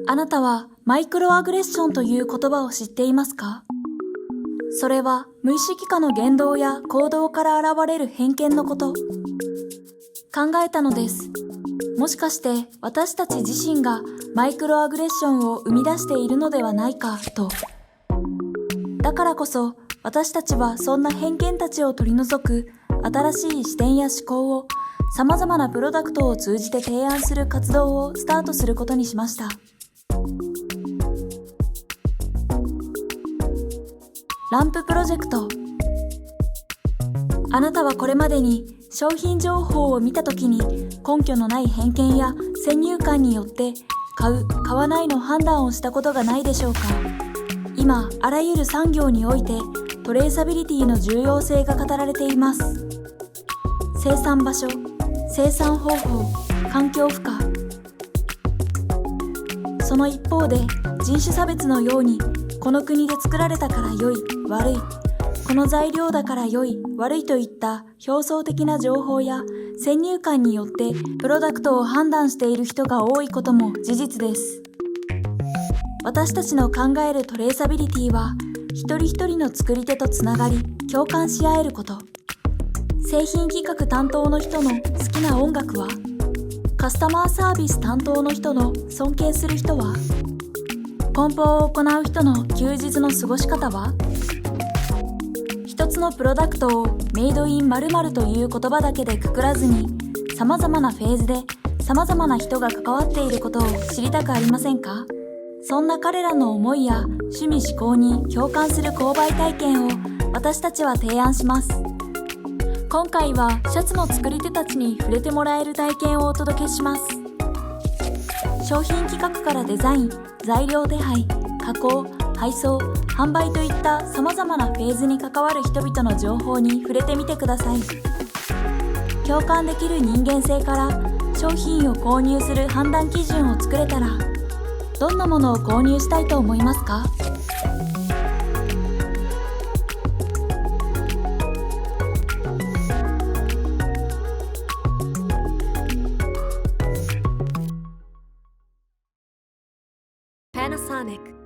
あなたはマイクロアグレッションという言葉を知っていますか？それは無意識化の言動や行動から現れる偏見のこと。考えたのです。もしかして私たち自身がマイクロアグレッションを生み出しているのではないかと。だからこそ私たちはそんな偏見たちを取り除く新しい視点や思考を様々なプロダクトを通じて提案する活動をスタートすることにしました。ランププロジェクト。あなたはこれまでに商品情報を見たときに根拠のない偏見や先入観によって買う、買わないの判断をしたことがないでしょうか？今、あらゆる産業においてトレーサビリティの重要性が語られています。生産場所、生産方法、環境負荷。その一方で人種差別のようにこの国で作られたから良い、悪い、この材料だから良い、悪いといった表層的な情報や先入観によってプロダクトを判断している人が多いことも事実です。私たちの考えるトレーサビリティは一人一人の作り手とつながり共感し合えること。製品企画担当の人の好きな音楽は？カスタマーサービス担当の人の尊敬する人は？梱包を行う人の休日の過ごし方は？一つのプロダクトをメイドイン〇〇という言葉だけでくくらずに、様々なフェーズで様々な人が関わっていることを知りたくありませんか？そんな彼らの思いや趣味思考に共感する購買体験を私たちは提案します。今回はシャツの作り手たちに触れてもらえる体験をお届けします。商品企画からデザイン、材料手配、加工、配送、販売といった様々なフェーズに関わる人々の情報に触れてみてください。共感できる人間性から商品を購入する判断基準を作れたら、どんなものを購入したいと思いますか？Panasonic